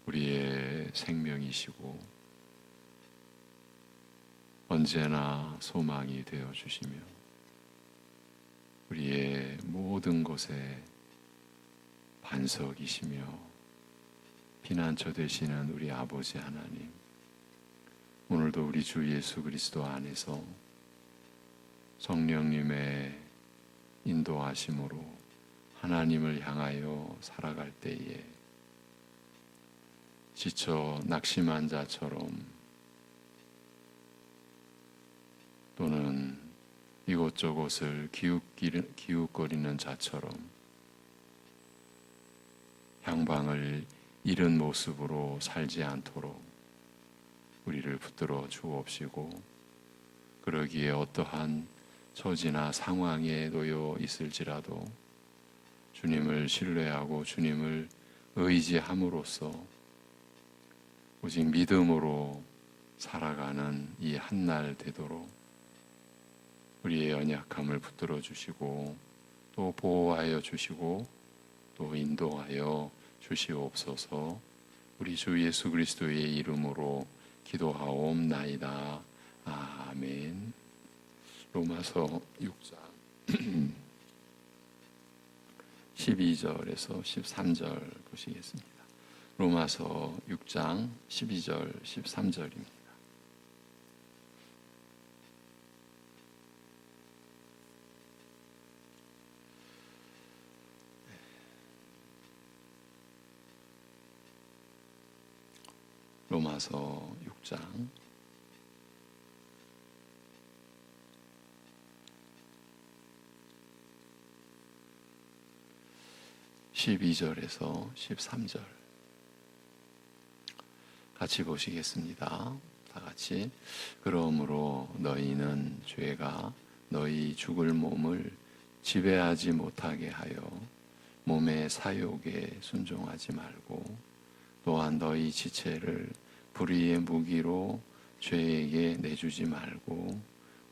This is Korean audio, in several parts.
우리의 생명이시고 언제나 소망이 되어 주시며 우리의 모든 것에 반석이시며 피난처 되시는 우리 아버지 하나님, 오늘도 우리 주 예수 그리스도 안에서 성령님의 인도하심으로 하나님을 향하여 살아갈 때에 지쳐 낙심한 자처럼 또는 이곳저곳을 기웃거리는 자처럼 향방을 잃은 모습으로 살지 않도록 우리를 붙들어 주옵시고, 그러기에 어떠한 처지나 상황에 놓여 있을지라도 주님을 신뢰하고 주님을 의지함으로써 오직 믿음으로 살아가는 이 한날 되도록 우리의 연약함을 붙들어 주시고 또 보호하여 주시고 또 인도하여 주시옵소서. 우리 주 예수 그리스도의 이름으로 기도하옵나이다. 아멘. 로마서 6장 12절에서 13절 보시겠습니다. 로마서 6장 12절 13절입니다. 로마서 6장 12절에서 13절 같이 보시겠습니다. 다 같이. 그러므로 너희는 죄가 너희 죽을 몸을 지배하지 못하게 하여 몸의 사욕에 순종하지 말고 또한 너희 지체를 불의의 무기로 죄에게 내주지 말고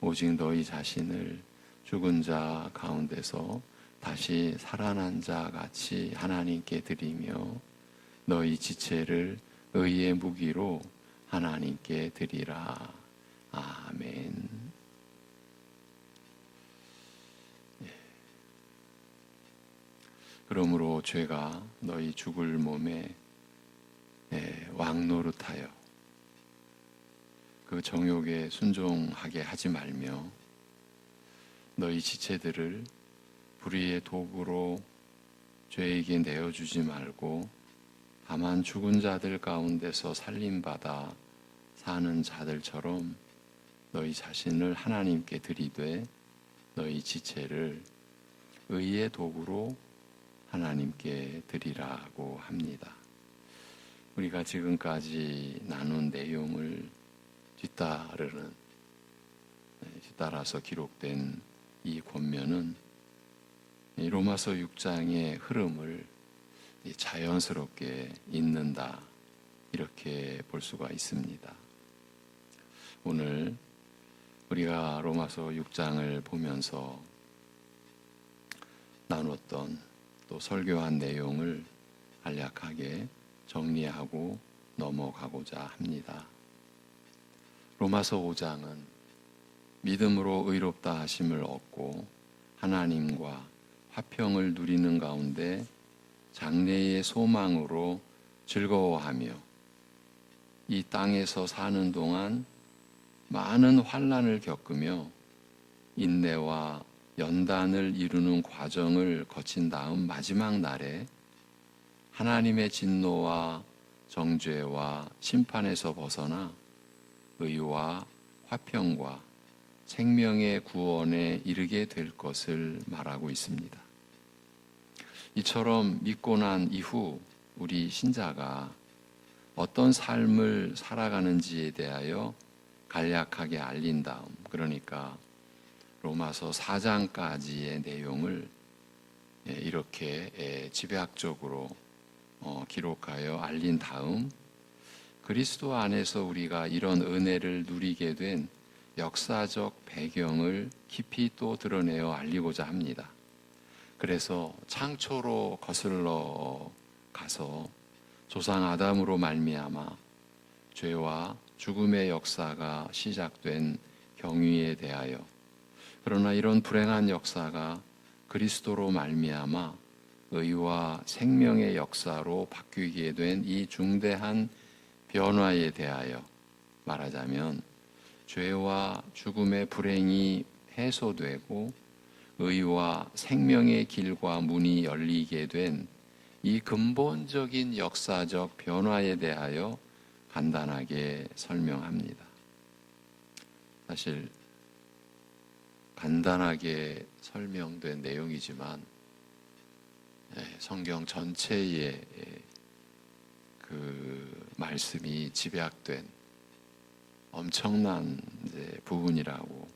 오직 너희 자신을 죽은 자 가운데서 다시 살아난 자 같이 하나님께 드리며 너희 지체를 의의 무기로 하나님께 드리라. 아멘. 그러므로 죄가 너희 죽을 몸에 왕노릇하여 그 정욕에 순종하게 하지 말며 너희 지체들을 불의의 도구로 죄에게 내어주지 말고 다만 죽은 자들 가운데서 살림받아 사는 자들처럼 너희 자신을 하나님께 드리되 너희 지체를 의의 도구로 하나님께 드리라고 합니다. 우리가 지금까지 나눈 내용을 뒤따라서 기록된 이 권면은 로마서 6장의 흐름을 자연스럽게 잇는다, 이렇게 볼 수가 있습니다. 오늘 우리가 로마서 6장을 보면서 나눴던 또 설교한 내용을 간략하게 정리하고 넘어가고자 합니다. 로마서 5장은 믿음으로 의롭다 하심을 얻고 하나님과 화평을 누리는 가운데 장래의 소망으로 즐거워하며 이 땅에서 사는 동안 많은 환난을 겪으며 인내와 연단을 이루는 과정을 거친 다음 마지막 날에 하나님의 진노와 정죄와 심판에서 벗어나 의와 화평과 생명의 구원에 이르게 될 것을 말하고 있습니다. 이처럼 믿고 난 이후 우리 신자가 어떤 삶을 살아가는지에 대하여 간략하게 알린 다음, 그러니까 로마서 4장까지의 내용을 이렇게 집약적으로 기록하여 알린 다음 그리스도 안에서 우리가 이런 은혜를 누리게 된 역사적 배경을 깊이 또 드러내어 알리고자 합니다. 그래서 창초로 거슬러 가서 조상 아담으로 말미암아 죄와 죽음의 역사가 시작된 경위에 대하여, 그러나 이런 불행한 역사가 그리스도로 말미암아 의와 생명의 역사로 바뀌게 된 이 중대한 변화에 대하여 말하자면, 죄와 죽음의 불행이 해소되고 의와 생명의 길과 문이 열리게 된 이 근본적인 역사적 변화에 대하여 간단하게 설명합니다. 사실 간단하게 설명된 내용이지만 성경 전체의 그 말씀이 집약된 엄청난 부분이라고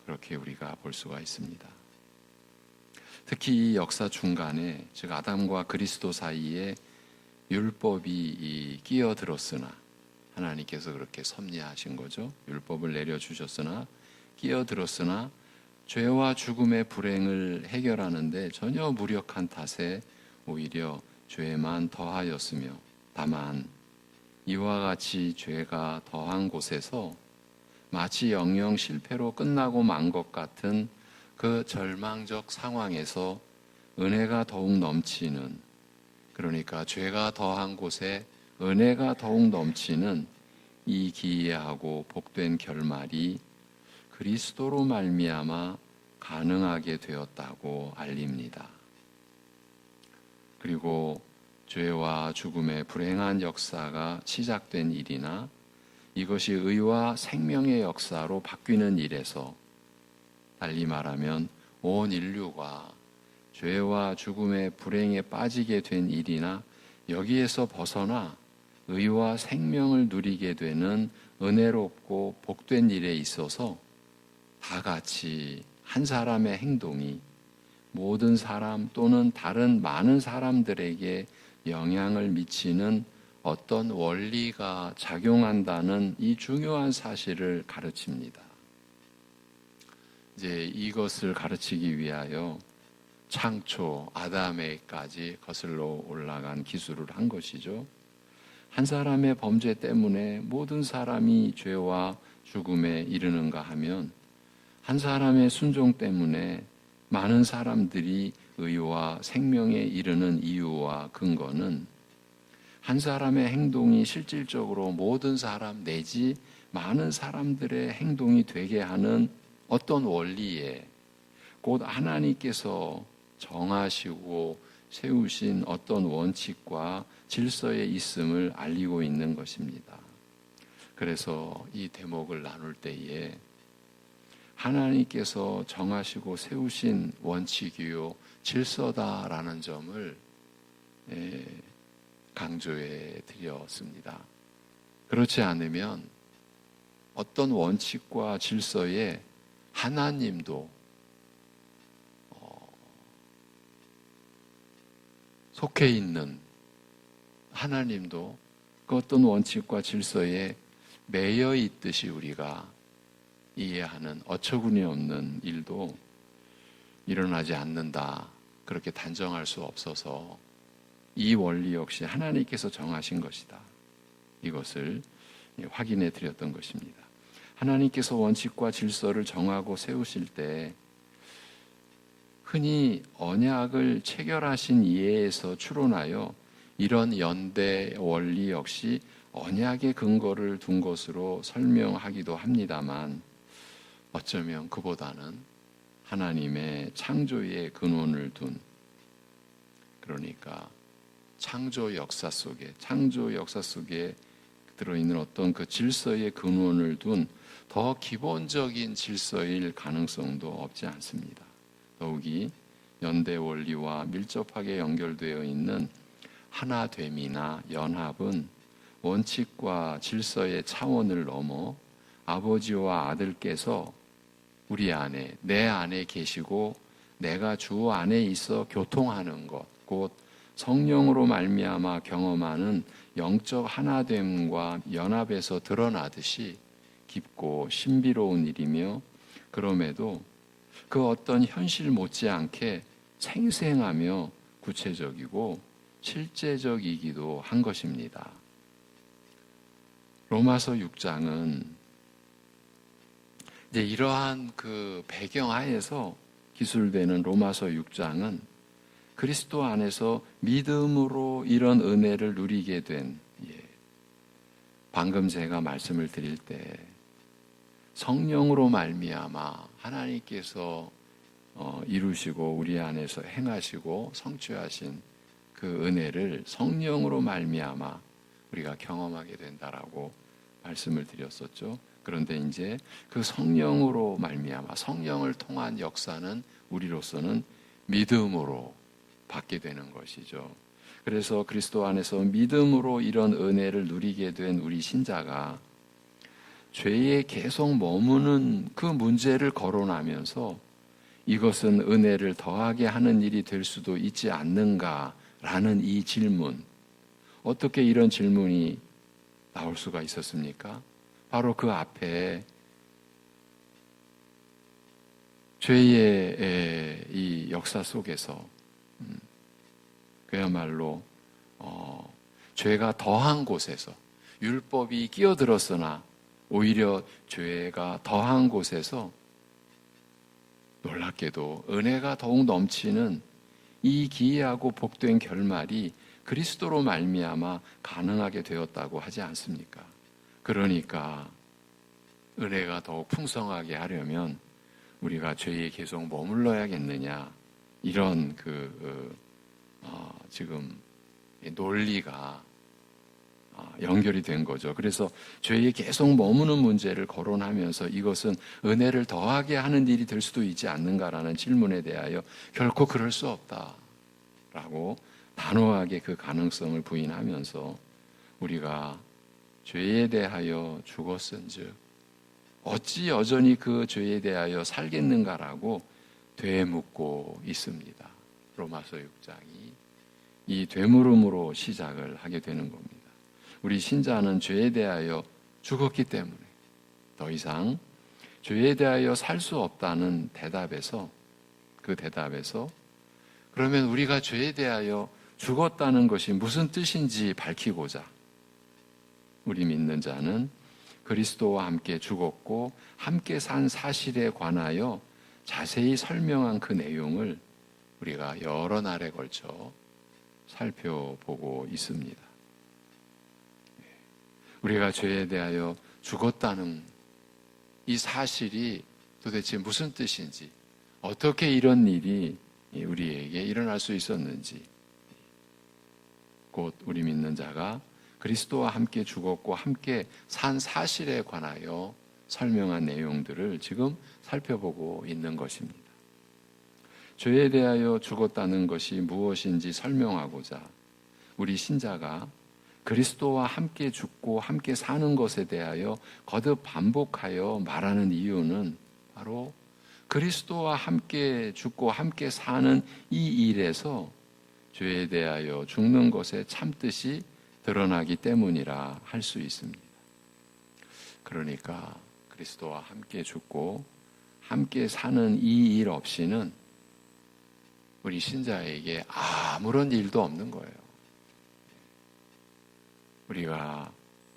그렇게 우리가 볼 수가 있습니다. 특히 이 역사 중간에, 즉 아담과 그리스도 사이에 율법이 끼어들었으나, 하나님께서 그렇게 섭리하신 거죠. 율법을 내려주셨으나 끼어들었으나 죄와 죽음의 불행을 해결하는데 전혀 무력한 탓에 오히려 죄만 더하였으며, 다만 이와 같이 죄가 더한 곳에서 마치 영영 실패로 끝나고 만 것 같은 그 절망적 상황에서 은혜가 더욱 넘치는, 그러니까 죄가 더한 곳에 은혜가 더욱 넘치는 이 기이하고 복된 결말이 그리스도로 말미암아 가능하게 되었다고 알립니다. 그리고 죄와 죽음의 불행한 역사가 시작된 일이나 이것이 의와 생명의 역사로 바뀌는 일에서, 달리 말하면 온 인류가 죄와 죽음의 불행에 빠지게 된 일이나 여기에서 벗어나 의와 생명을 누리게 되는 은혜롭고 복된 일에 있어서 다 같이 한 사람의 행동이 모든 사람 또는 다른 많은 사람들에게 영향을 미치는 어떤 원리가 작용한다는 이 중요한 사실을 가르칩니다. 이제 이것을 가르치기 위하여 창초 아담에까지 거슬러 올라간 기술을 한 것이죠. 한 사람의 범죄 때문에 모든 사람이 죄와 죽음에 이르는가 하면, 한 사람의 순종 때문에 많은 사람들이 의와 생명에 이르는 이유와 근거는 한 사람의 행동이 실질적으로 모든 사람 내지 많은 사람들의 행동이 되게 하는 어떤 원리에, 곧 하나님께서 정하시고 세우신 어떤 원칙과 질서에 있음을 알리고 있는 것입니다. 그래서 이 대목을 나눌 때에 하나님께서 정하시고 세우신 원칙이요 질서다라는 점을 강조해 드렸습니다. 그렇지 않으면 어떤 원칙과 질서에 하나님도 속해 있는, 하나님도 그 어떤 원칙과 질서에 매여 있듯이 우리가 이해하는 어처구니 없는 일도 일어나지 않는다, 그렇게 단정할 수 없어서 이 원리 역시 하나님께서 정하신 것이다, 이것을 확인해 드렸던 것입니다. 하나님께서 원칙과 질서를 정하고 세우실 때 흔히 언약을 체결하신 이해에서 추론하여 이런 연대 원리 역시 언약의 근거를 둔 것으로 설명하기도 합니다만, 어쩌면 그보다는 하나님의 창조의 근원을 둔, 그러니까 창조 역사 속에 들어있는 어떤 그 질서의 근원을 둔 더 기본적인 질서일 가능성도 없지 않습니다. 더욱이 연대 원리와 밀접하게 연결되어 있는 하나됨이나 연합은 원칙과 질서의 차원을 넘어 아버지와 아들께서 우리 안에, 내 안에 계시고 내가 주 안에 있어 교통하는 것, 곧 성령으로 말미암아 경험하는 영적 하나됨과 연합에서 드러나듯이 깊고 신비로운 일이며, 그럼에도 그 어떤 현실 못지않게 생생하며 구체적이고 실제적이기도 한 것입니다. 로마서 6장은 이제 이러한 그 배경 하에서 기술되는 로마서 6장은 그리스도 안에서 믿음으로 이런 은혜를 누리게 된, 방금 제가 말씀을 드릴 때 성령으로 말미암아 하나님께서 이루시고 우리 안에서 행하시고 성취하신 그 은혜를 성령으로 말미암아 우리가 경험하게 된다라고 말씀을 드렸었죠. 그런데 이제 그 성령으로 말미암아 성령을 통한 역사는 우리로서는 믿음으로 받게 되는 것이죠. 그래서 그리스도 안에서 믿음으로 이런 은혜를 누리게 된 우리 신자가 죄에 계속 머무는 그 문제를 거론하면서 이것은 은혜를 더하게 하는 일이 될 수도 있지 않는가라는 이 질문, 어떻게 이런 질문이 나올 수가 있었습니까? 바로 그 앞에 죄의 이 역사 속에서 그야말로 죄가 더한 곳에서, 율법이 끼어들었으나 오히려 죄가 더한 곳에서 놀랍게도 은혜가 더욱 넘치는 이 기이하고 복된 결말이 그리스도로 말미암아 가능하게 되었다고 하지 않습니까? 그러니까 은혜가 더욱 풍성하게 하려면 우리가 죄에 계속 머물러야겠느냐, 이런 지금 논리가 연결이 된 거죠. 그래서 죄에 계속 머무는 문제를 거론하면서 이것은 은혜를 더하게 하는 일이 될 수도 있지 않는가라는 질문에 대하여 결코 그럴 수 없다라고 단호하게 그 가능성을 부인하면서 우리가 죄에 대하여 죽었은즉 어찌 여전히 그 죄에 대하여 살겠는가라고 되묻고 있습니다. 로마서 6장이 이 되물음으로 시작을 하게 되는 겁니다. 우리 신자는 죄에 대하여 죽었기 때문에 더 이상 죄에 대하여 살 수 없다는 대답에서, 그 대답에서 그러면 우리가 죄에 대하여 죽었다는 것이 무슨 뜻인지 밝히고자 우리 믿는 자는 그리스도와 함께 죽었고 함께 산 사실에 관하여 자세히 설명한 그 내용을 우리가 여러 날에 걸쳐 살펴보고 있습니다. 우리가 죄에 대하여 죽었다는 이 사실이 도대체 무슨 뜻인지, 어떻게 이런 일이 우리에게 일어날 수 있었는지, 곧 우리 믿는 자가 그리스도와 함께 죽었고 함께 산 사실에 관하여 설명한 내용들을 지금 살펴보고 있는 것입니다. 죄에 대하여 죽었다는 것이 무엇인지 설명하고자 우리 신자가 그리스도와 함께 죽고 함께 사는 것에 대하여 거듭 반복하여 말하는 이유는 바로 그리스도와 함께 죽고 함께 사는 이 일에서 죄에 대하여 죽는 것의 참뜻이 드러나기 때문이라 할 수 있습니다. 그러니까 그리스도와 함께 죽고 함께 사는 이 일 없이는 우리 신자에게 아무런 일도 없는 거예요. 우리가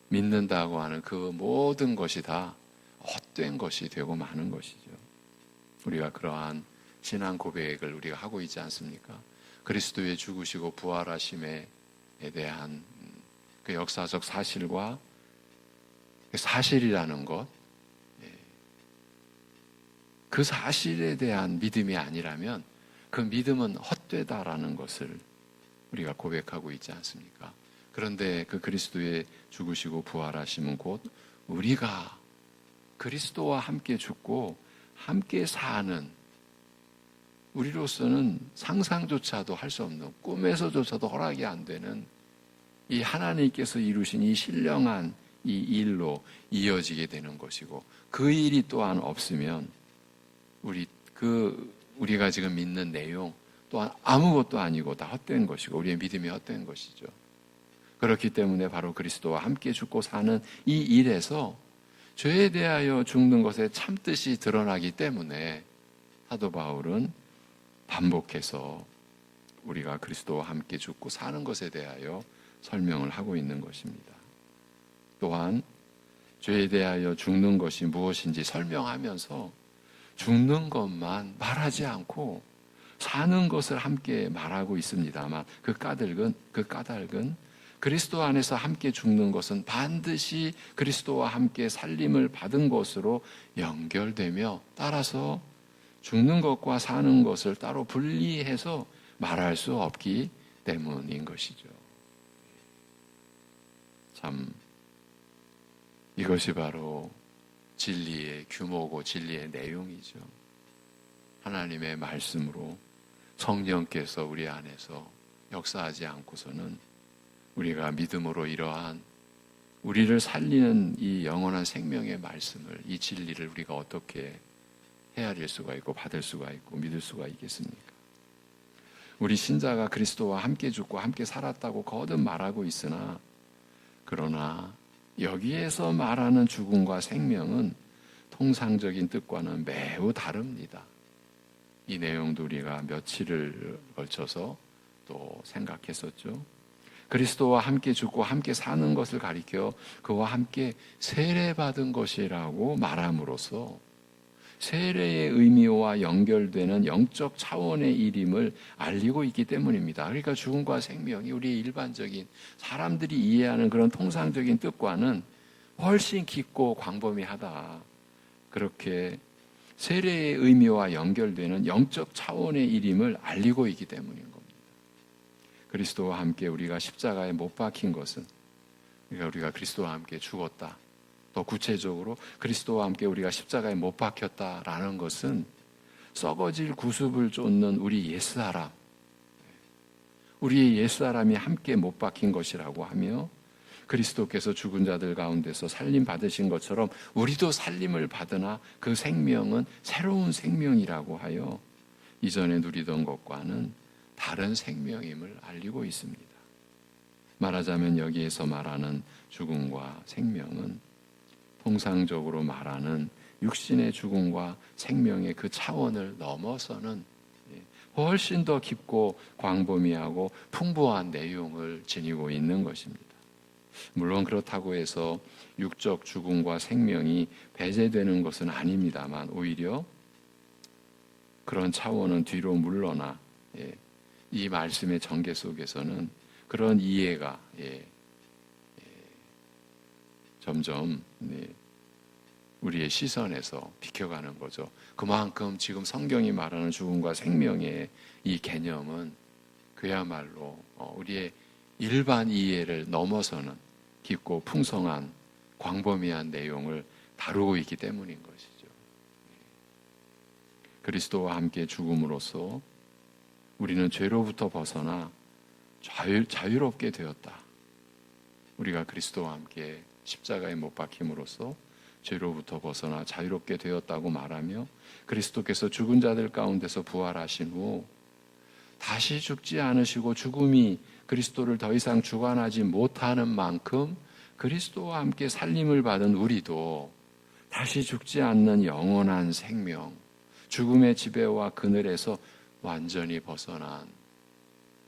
믿는다고 하는 그 모든 것이 다 헛된 것이 되고 마는 것이죠. 우리가 그러한 신앙 고백을 우리가 하고 있지 않습니까? 그리스도의 죽으시고 부활하심에 대한 그 역사적 사실과 그 사실이라는 것, 그 사실에 대한 믿음이 아니라면 그 믿음은 헛되다라는 것을 우리가 고백하고 있지 않습니까? 그런데 그 그리스도의 죽으시고 부활하심은 곧 우리가 그리스도와 함께 죽고 함께 사는, 우리로서는 상상조차도 할 수 없는, 꿈에서조차도 허락이 안 되는 이 하나님께서 이루신 이 신령한 이 일로 이어지게 되는 것이고, 그 일이 또한 없으면 우리가 지금 믿는 내용 또한 아무것도 아니고 다 헛된 것이고 우리의 믿음이 헛된 것이죠. 그렇기 때문에 바로 그리스도와 함께 죽고 사는 이 일에서 죄에 대하여 죽는 것의 참뜻이 드러나기 때문에 사도 바울은 반복해서 우리가 그리스도와 함께 죽고 사는 것에 대하여 설명을 하고 있는 것입니다. 또한 죄에 대하여 죽는 것이 무엇인지 설명하면서 죽는 것만 말하지 않고 사는 것을 함께 말하고 있습니다만 그 까닭은 그리스도 안에서 함께 죽는 것은 반드시 그리스도와 함께 살림을 받은 것으로 연결되며 따라서 죽는 것과 사는 것을 따로 분리해서 말할 수 없기 때문인 것이죠. 참 이것이 바로 진리의 규모고 진리의 내용이죠. 하나님의 말씀으로 성령께서 우리 안에서 역사하지 않고서는 우리가 믿음으로 이러한 우리를 살리는 이 영원한 생명의 말씀을, 이 진리를 우리가 어떻게 헤아릴 수가 있고 받을 수가 있고 믿을 수가 있겠습니까? 우리 신자가 그리스도와 함께 죽고 함께 살았다고 거듭 말하고 있으나 그러나 여기에서 말하는 죽음과 생명은 통상적인 뜻과는 매우 다릅니다. 이 내용도 우리가 며칠을 걸쳐서 또 생각했었죠. 그리스도와 함께 죽고 함께 사는 것을 가리켜 그와 함께 세례받은 것이라고 말함으로써 세례의 의미와 연결되는 영적 차원의 일임을 알리고 있기 때문입니다. 그러니까 죽음과 생명이 우리의 일반적인 사람들이 이해하는 그런 통상적인 뜻과는 훨씬 깊고 광범위하다. 그렇게 세례의 의미와 연결되는 영적 차원의 일임을 알리고 있기 때문인 겁니다. 그리스도와 함께 우리가 십자가에 못 박힌 것은 그러니까 우리가 그리스도와 함께 죽었다. 더 구체적으로 그리스도와 함께 우리가 십자가에 못 박혔다라는 것은 썩어질 구습을 쫓는 우리 옛사람, 우리의 옛사람이 함께 못 박힌 것이라고 하며 그리스도께서 죽은 자들 가운데서 살림 받으신 것처럼 우리도 살림을 받으나 그 생명은 새로운 생명이라고 하여 이전에 누리던 것과는 다른 생명임을 알리고 있습니다. 말하자면 여기에서 말하는 죽음과 생명은 통상적으로 말하는 육신의 죽음과 생명의 그 차원을 넘어서는 훨씬 더 깊고 광범위하고 풍부한 내용을 지니고 있는 것입니다. 물론 그렇다고 해서 육적 죽음과 생명이 배제되는 것은 아닙니다만 오히려 그런 차원은 뒤로 물러나 이 말씀의 전개 속에서는 그런 이해가 점점 우리의 시선에서 비켜가는 거죠. 그만큼 지금 성경이 말하는 죽음과 생명의 이 개념은 그야말로 우리의 일반 이해를 넘어서는 깊고 풍성한 광범위한 내용을 다루고 있기 때문인 것이죠. 그리스도와 함께 죽음으로써 우리는 죄로부터 벗어나 자유롭게 되었다. 우리가 그리스도와 함께 십자가에 못 박힘으로써 죄로부터 벗어나 자유롭게 되었다고 말하며 그리스도께서 죽은 자들 가운데서 부활하신 후 다시 죽지 않으시고 죽음이 그리스도를 더 이상 주관하지 못하는 만큼 그리스도와 함께 살림을 받은 우리도 다시 죽지 않는 영원한 생명, 죽음의 지배와 그늘에서 완전히 벗어난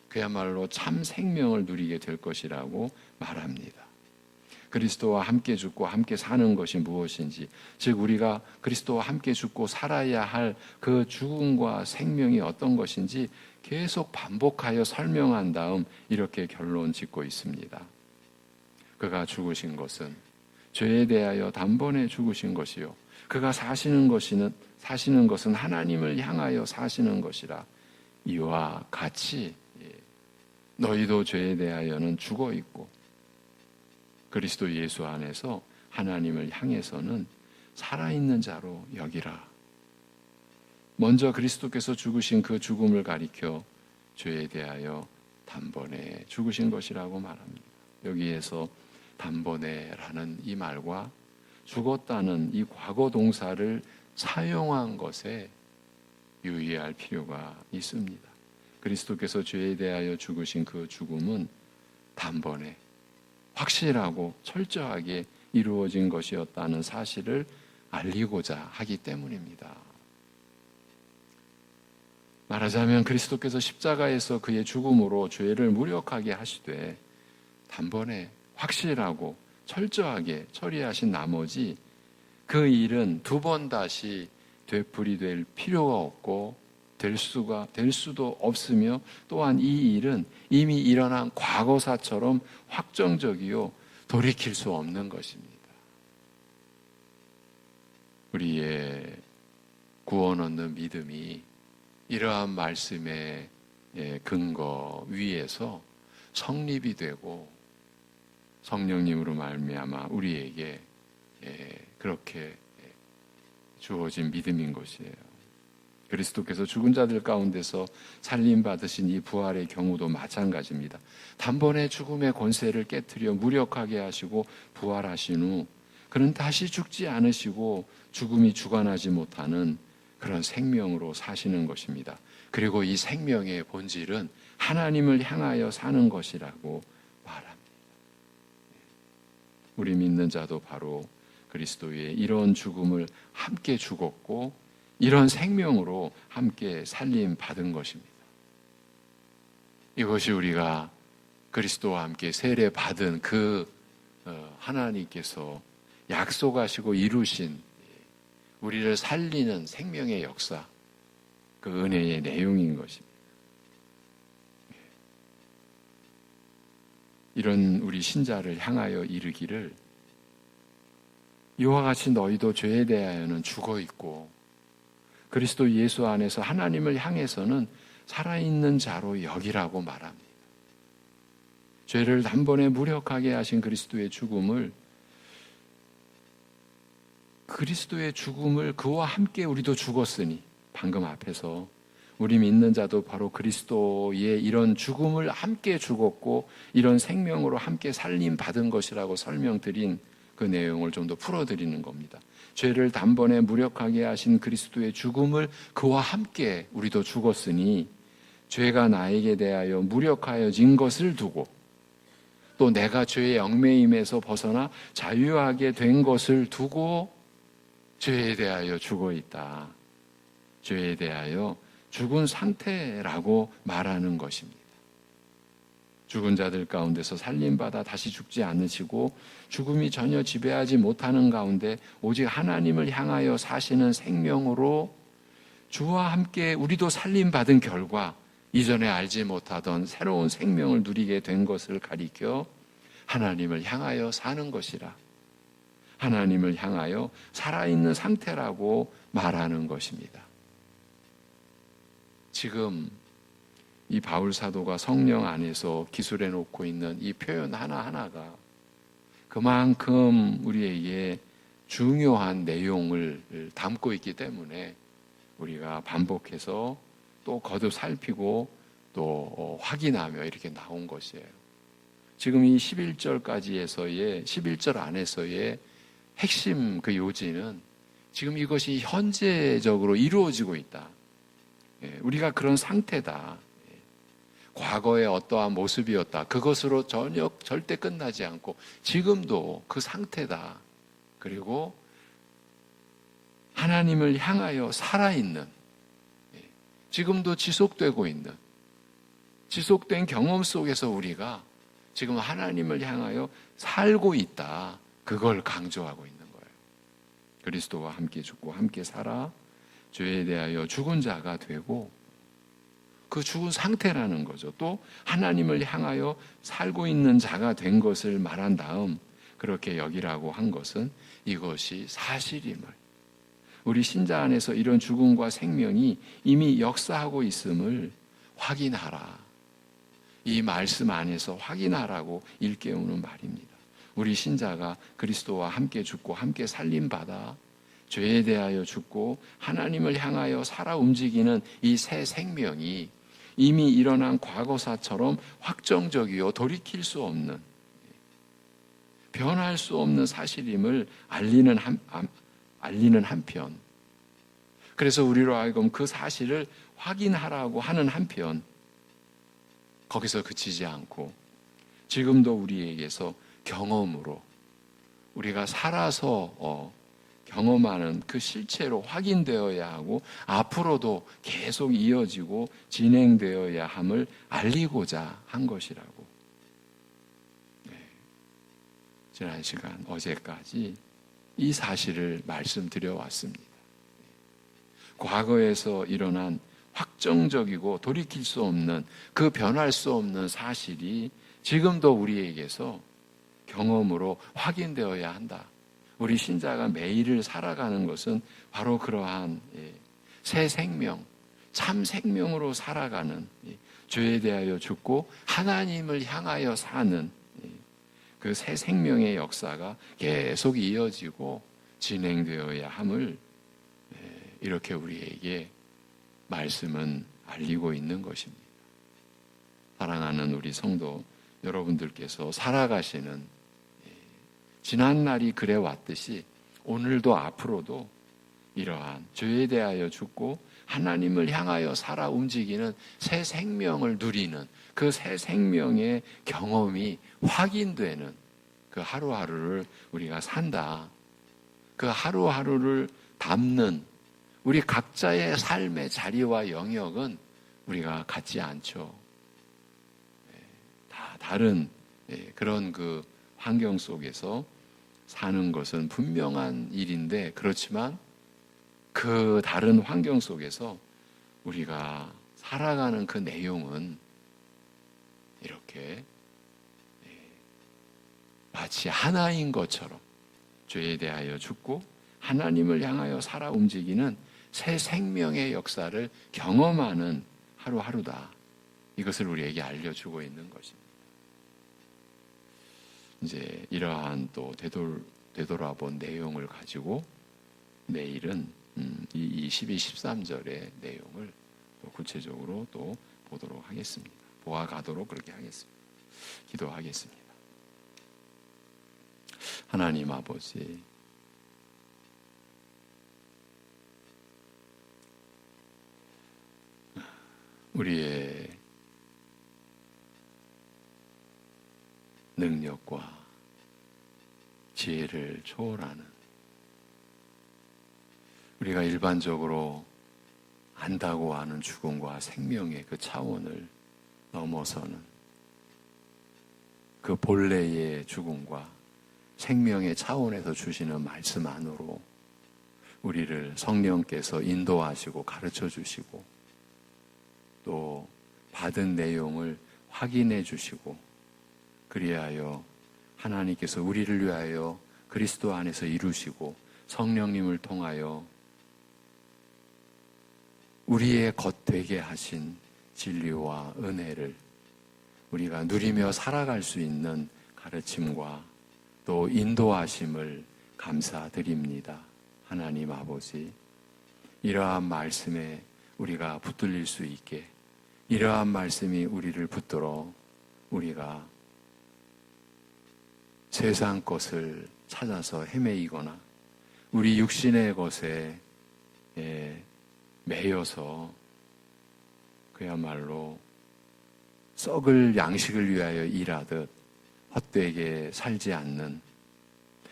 그야말로 참 생명을 누리게 될 것이라고 말합니다. 그리스도와 함께 죽고 함께 사는 것이 무엇인지, 즉 우리가 그리스도와 함께 죽고 살아야 할 그 죽음과 생명이 어떤 것인지 계속 반복하여 설명한 다음 이렇게 결론 짓고 있습니다. 그가 죽으신 것은 죄에 대하여 단번에 죽으신 것이요 그가 사시는 것은 하나님을 향하여 사시는 것이라. 이와 같이 너희도 죄에 대하여는 죽어 있고 그리스도 예수 안에서 하나님을 향해서는 살아있는 자로 여기라. 먼저 그리스도께서 죽으신 그 죽음을 가리켜 죄에 대하여 단번에 죽으신 것이라고 말합니다. 여기에서 단번에라는 이 말과 죽었다는 이 과거 동사를 사용한 것에 유의할 필요가 있습니다. 그리스도께서 죄에 대하여 죽으신 그 죽음은 단번에 확실하고 철저하게 이루어진 것이었다는 사실을 알리고자 하기 때문입니다. 말하자면 그리스도께서 십자가에서 그의 죽음으로 죄를 무력하게 하시되 단번에 확실하고 철저하게 처리하신 나머지 그 일은 두 번 다시 되풀이될 필요가 없고 될 수도 없으며, 또한 이 일은 이미 일어난 과거사처럼 확정적이요 돌이킬 수 없는 것입니다. 우리의 구원 얻는 믿음이 이러한 말씀의 근거 위에서 성립이 되고 성령님으로 말미암아 우리에게 그렇게 주어진 믿음인 것이에요. 그리스도께서 죽은 자들 가운데서 살림받으신 이 부활의 경우도 마찬가지입니다. 단번에 죽음의 권세를 깨트려 무력하게 하시고 부활하신 후 그는 다시 죽지 않으시고 죽음이 주관하지 못하는 그런 생명으로 사시는 것입니다. 그리고 이 생명의 본질은 하나님을 향하여 사는 것이라고 말합니다. 우리 믿는 자도 바로 그리스도의 이런 죽음을 함께 죽었고 이런 생명으로 함께 살림 받은 것입니다. 이것이 우리가 그리스도와 함께 세례 받은 그 하나님께서 약속하시고 이루신 우리를 살리는 생명의 역사, 그 은혜의 내용인 것입니다. 이런 우리 신자를 향하여 이르기를 이와 같이 너희도 죄에 대하여는 죽어 있고 그리스도 예수 안에서 하나님을 향해서는 살아있는 자로 여기라고 말합니다. 죄를 단번에 무력하게 하신 그리스도의 죽음을 그와 함께 우리도 죽었으니, 방금 앞에서 우리 믿는 자도 바로 그리스도의 이런 죽음을 함께 죽었고 이런 생명으로 함께 살림 받은 것이라고 설명드린 그 내용을 좀 더 풀어드리는 겁니다. 죄를 단번에 무력하게 하신 그리스도의 죽음을 그와 함께 우리도 죽었으니 죄가 나에게 대하여 무력하여진 것을 두고 또 내가 죄의 얽매임에서 벗어나 자유하게 된 것을 두고 죄에 대하여 죽어 있다. 죄에 대하여 죽은 상태라고 말하는 것입니다. 죽은 자들 가운데서 살림받아 다시 죽지 않으시고 죽음이 전혀 지배하지 못하는 가운데 오직 하나님을 향하여 사시는 생명으로 주와 함께 우리도 살림받은 결과 이전에 알지 못하던 새로운 생명을 누리게 된 것을 가리켜 하나님을 향하여 사는 것이라, 하나님을 향하여 살아있는 상태라고 말하는 것입니다. 지금 이 바울 사도가 성령 안에서 기술해 놓고 있는 이 표현 하나하나가 그만큼 우리에게 중요한 내용을 담고 있기 때문에 우리가 반복해서 또 거듭 살피고 또 확인하며 이렇게 나온 것이에요. 지금 이 11절까지에서의 11절 안에서의 핵심 그 요지는 지금 이것이 현재적으로 이루어지고 있다. 우리가 그런 상태다. 과거의 어떠한 모습이었다. 그것으로 전혀 절대 끝나지 않고 지금도 그 상태다. 그리고 하나님을 향하여 살아있는, 지금도 지속되고 있는, 지속된 경험 속에서 우리가 지금 하나님을 향하여 살고 있다. 그걸 강조하고 있는 거예요. 그리스도와 함께 죽고 함께 살아 죄에 대하여 죽은 자가 되고 그 죽은 상태라는 거죠. 또 하나님을 향하여 살고 있는 자가 된 것을 말한 다음 그렇게 여기라고 한 것은 이것이 사실임을, 우리 신자 안에서 이런 죽음과 생명이 이미 역사하고 있음을 확인하라. 이 말씀 안에서 확인하라고 일깨우는 말입니다. 우리 신자가 그리스도와 함께 죽고 함께 살림받아 죄에 대하여 죽고 하나님을 향하여 살아 움직이는 이 새 생명이 이미 일어난 과거사처럼 확정적이요 돌이킬 수 없는, 변할 수 없는 사실임을 알리는 한편, 그래서 우리로 하여금 그 사실을 확인하라고 하는 한편 거기서 그치지 않고 지금도 우리에게서 경험으로 우리가 살아서 경험하는 그 실체로 확인되어야 하고 앞으로도 계속 이어지고 진행되어야 함을 알리고자 한 것이라고. 지난 시간 어제까지 이 사실을 말씀드려 왔습니다. 과거에서 일어난 확정적이고 돌이킬 수 없는 그 변할 수 없는 사실이 지금도 우리에게서 경험으로 확인되어야 한다. 우리 신자가 매일을 살아가는 것은 바로 그러한 새 생명, 참 생명으로 살아가는, 죄에 대하여 죽고 하나님을 향하여 사는 그 새 생명의 역사가 계속 이어지고 진행되어야 함을 이렇게 우리에게 말씀은 알리고 있는 것입니다. 사랑하는 우리 성도 여러분들께서 살아가시는 지난 날이 그래 왔듯이 오늘도 앞으로도 이러한 죄에 대하여 죽고 하나님을 향하여 살아 움직이는 새 생명을 누리는 그 새 생명의 경험이 확인되는 그 하루하루를 우리가 산다. 그 하루하루를 담는 우리 각자의 삶의 자리와 영역은 우리가 같지 않죠. 다 다른 그런 그 환경 속에서 사는 것은 분명한 일인데, 그렇지만 그 다른 환경 속에서 우리가 살아가는 그 내용은 이렇게 마치 하나인 것처럼 죄에 대하여 죽고 하나님을 향하여 살아 움직이는 새 생명의 역사를 경험하는 하루하루다. 이것을 우리에게 알려주고 있는 것입니다. 이제 이러한 또 되돌아본 내용을 가지고 내일은 이 12, 13절의 내용을 또 구체적으로 또 보도록 하겠습니다. 보아가도록 그렇게 하겠습니다. 기도하겠습니다. 하나님 아버지, 우리의 능력과 지혜를 초월하는, 우리가 일반적으로 안다고 하는 죽음과 생명의 그 차원을 넘어서는 그 본래의 죽음과 생명의 차원에서 주시는 말씀 안으로 우리를 성령께서 인도하시고 가르쳐 주시고 또 받은 내용을 확인해 주시고, 그리하여 하나님께서 우리를 위하여 그리스도 안에서 이루시고 성령님을 통하여 우리의 겉되게 하신 진리와 은혜를 우리가 누리며 살아갈 수 있는 가르침과 또 인도하심을 감사드립니다. 하나님 아버지, 이러한 말씀에 우리가 붙들릴 수 있게, 이러한 말씀이 우리를 붙들어 우리가 세상 것을 찾아서 헤매이거나 우리 육신의 것에 매여서 그야말로 썩을 양식을 위하여 일하듯 헛되게 살지 않는,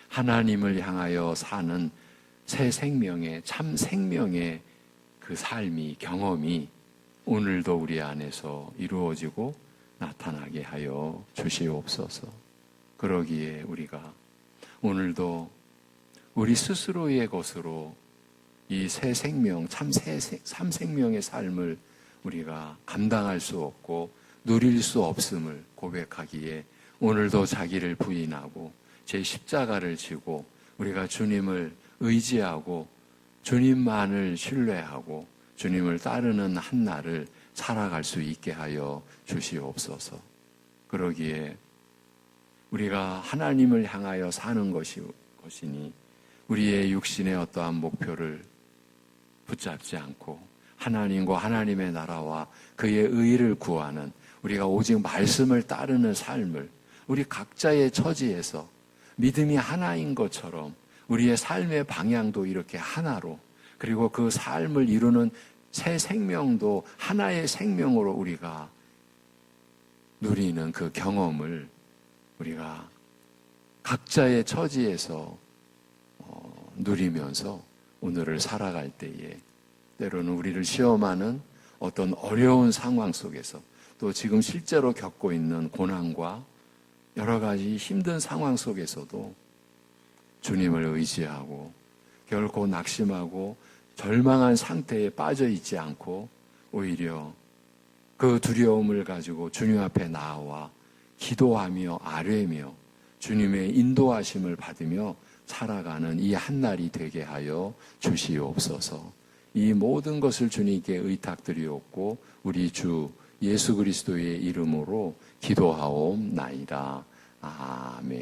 하나님을 향하여 사는 새 생명의, 참 생명의 그 삶이, 경험이 오늘도 우리 안에서 이루어지고 나타나게 하여 주시옵소서. 그러기에 우리가 오늘도 우리 스스로의 것으로 이 새 생명, 참 생명의 삶을 우리가 감당할 수 없고 누릴 수 없음을 고백하기에 오늘도 자기를 부인하고 제 십자가를 지고 우리가 주님을 의지하고 주님만을 신뢰하고 주님을 따르는 한 날을 살아갈 수 있게 하여 주시옵소서. 그러기에 우리가 하나님을 향하여 사는 것이니 우리의 육신의 어떠한 목표를 붙잡지 않고 하나님과 하나님의 나라와 그의 의를 구하는, 우리가 오직 말씀을 따르는 삶을 우리 각자의 처지에서 믿음이 하나인 것처럼 우리의 삶의 방향도 이렇게 하나로, 그리고 그 삶을 이루는 새 생명도 하나의 생명으로 우리가 누리는 그 경험을 우리가 각자의 처지에서 누리면서 오늘을 살아갈 때에 때로는 우리를 시험하는 어떤 어려운 상황 속에서 또 지금 실제로 겪고 있는 고난과 여러 가지 힘든 상황 속에서도 주님을 의지하고 결코 낙심하고 절망한 상태에 빠져 있지 않고 오히려 그 두려움을 가지고 주님 앞에 나와 기도하며 아뢰며 주님의 인도하심을 받으며 살아가는 이 한날이 되게 하여 주시옵소서. 이 모든 것을 주님께 의탁드리옵고 우리 주 예수 그리스도의 이름으로 기도하옵나이다. 아멘.